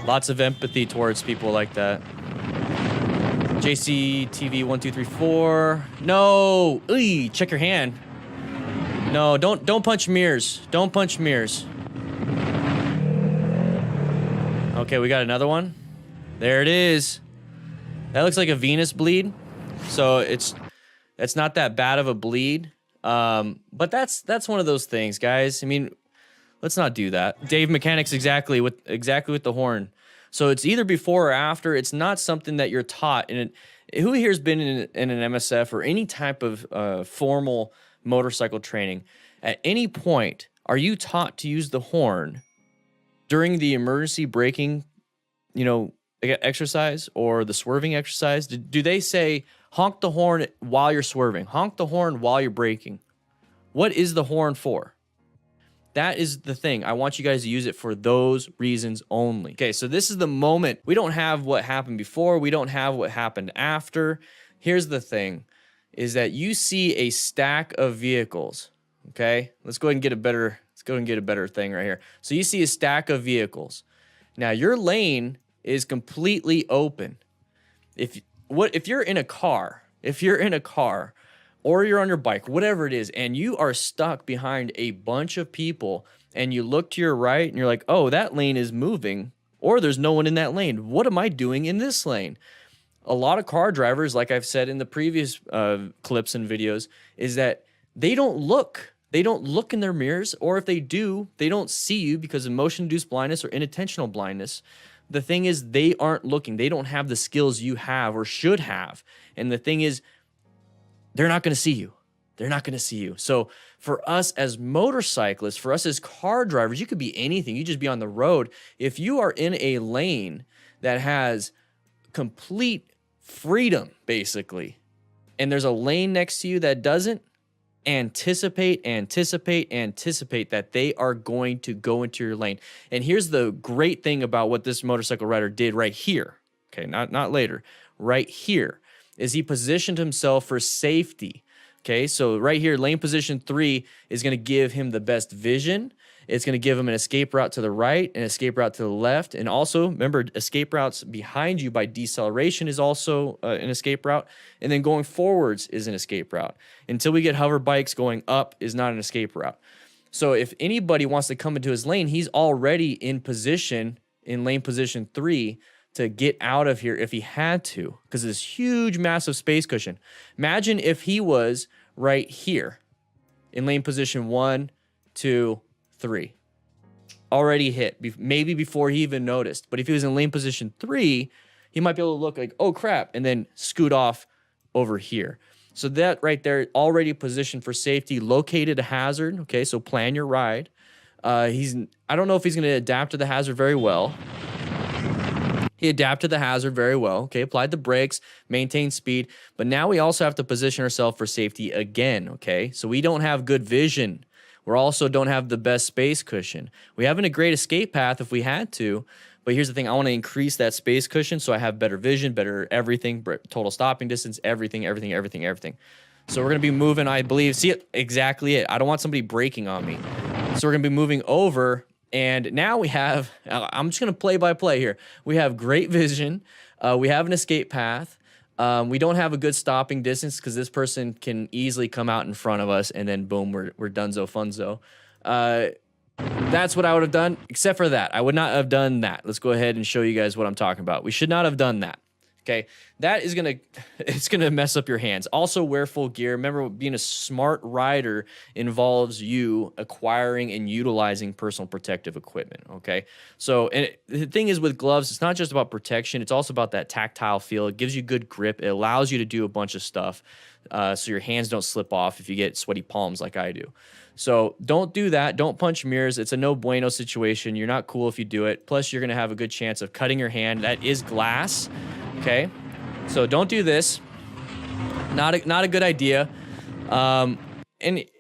Lots of empathy towards people like that. JCTV1234. No. Ooh, check your hand. No, don't punch mirrors. Don't punch mirrors. Okay, we got another one. There it is. That looks like a venous bleed. So it's not that bad of a bleed. But that's one of those things, guys. I mean, let's not do that. Dave Mechanics exactly with the horn. So it's either before or after. It's not something that you're taught. And who here's been in an MSF or any type of formal motorcycle training? At any point, are you taught to use the horn during the emergency braking, exercise or the swerving exercise? Do they say honk the horn while you're swerving, honk the horn while you're braking? What is the horn for? That is the thing. I want you guys to use it for those reasons only. Okay, so this is the moment. We don't have what happened before. We don't have what happened after. Here's the thing, is that you see a stack of vehicles, okay? Let's go ahead and get a better thing right here. So you see a stack of vehicles. Now, your lane is completely open. If you're in a car, or you're on your bike, whatever it is, and you are stuck behind a bunch of people and you look to your right and you're like, oh, that lane is moving, or there's no one in that lane. What am I doing in this lane? A lot of car drivers, like I've said in the previous clips and videos, is that they don't look. They don't look in their mirrors, or if they do, they don't see you because of motion-induced blindness or inattentional blindness. The thing is, they aren't looking. They don't have the skills you have or should have. And the thing is, they're not going to see you. They're not going to see you. So for us as motorcyclists, for us as car drivers, you could be anything. You just be on the road. If you are in a lane that has complete freedom, basically, and there's a lane next to you that doesn't, anticipate that they are going to go into your lane. And here's the great thing about what this motorcycle rider did right here. Okay, not later. Right here is he positioned himself for safety. Okay, so right here, lane position 3 is going to give him the best vision. It's going to give him an escape route to the right, an escape route to the left. And also, remember, escape routes behind you by deceleration is also an escape route. And then going forwards is an escape route. Until we get hover bikes, going up is not an escape route. So if anybody wants to come into his lane, he's already in position, in lane position 3, to get out of here if he had to, because this huge, massive space cushion. Imagine if he was right here in lane position 1, 2, 3. Already hit, maybe before he even noticed. But if he was in lane position 3, he might be able to look like, oh crap, and then scoot off over here. So that right there, already positioned for safety, located a hazard. Okay, so plan your ride. I don't know if he's going to adapt to the hazard very well. He adapted the hazard very well. Okay, applied the brakes, maintained speed. But now we also have to position ourselves for safety again. Okay, so we don't have good vision. We also don't have the best space cushion. We haven't a great escape path if we had to. But here's the thing. I want to increase that space cushion so I have better vision, better everything, total stopping distance, everything. So we're going to be moving, I believe. See, exactly it. I don't want somebody braking on me. So we're going to be moving over. And now we have, I'm just going to play by play here. We have great vision. We have an escape path. We don't have a good stopping distance because this person can easily come out in front of us and then boom, we're dunzo funzo. That's what I would have done, except for that. I would not have done that. Let's go ahead and show you guys what I'm talking about. We should not have done that. Okay, that is it's gonna mess up your hands. Also, wear full gear. Remember, being a smart rider involves you acquiring and utilizing personal protective equipment. Okay, so and the thing is with gloves, it's not just about protection. It's also about that tactile feel. It gives you good grip. It allows you to do a bunch of stuff, so your hands don't slip off if you get sweaty palms like I do. So don't do that. Don't punch mirrors. It's a no bueno situation. You're not cool if you do it. Plus, you're going to have a good chance of cutting your hand. That is glass. Okay, so don't do this. Not a good idea. And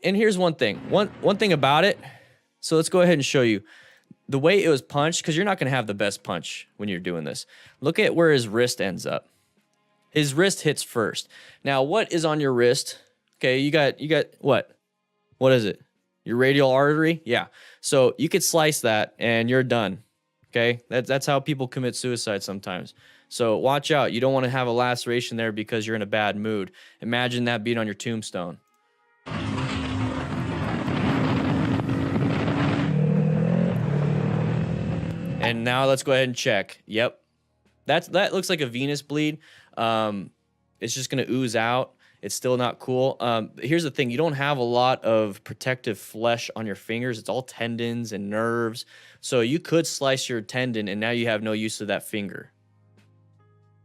here's one thing. One thing about it. So let's go ahead and show you the way it was punched, because you're not going to have the best punch when you're doing this. Look at where his wrist ends up. His wrist hits first. Now, what is on your wrist? Okay, you got what? What is it? Your radial artery, yeah. So you could slice that and you're done. Okay, that's how people commit suicide sometimes. So watch out. You don't want to have a laceration there because you're in a bad mood. Imagine that being on your tombstone. And now let's go ahead and check. Yep, that looks like a venous bleed. It's just gonna ooze out. It's still not cool. Here's the thing. You don't have a lot of protective flesh on your fingers. It's all tendons and nerves. So you could slice your tendon and now you have no use of that finger.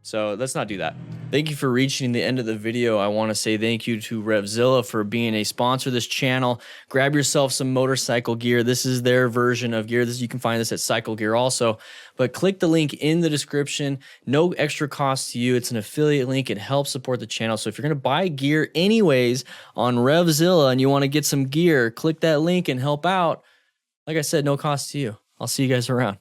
So let's not do that. Thank you for reaching the end of the video. I want to say thank you to REVZILLA for being a sponsor of this channel. Grab yourself some motorcycle gear. This is their version of gear. You can find this at Cycle Gear also. But click the link in the description. No extra cost to you. It's an affiliate link. It helps support the channel. So if you're going to buy gear anyways on REVZILLA and you want to get some gear, click that link and help out. Like I said, no cost to you. I'll see you guys around.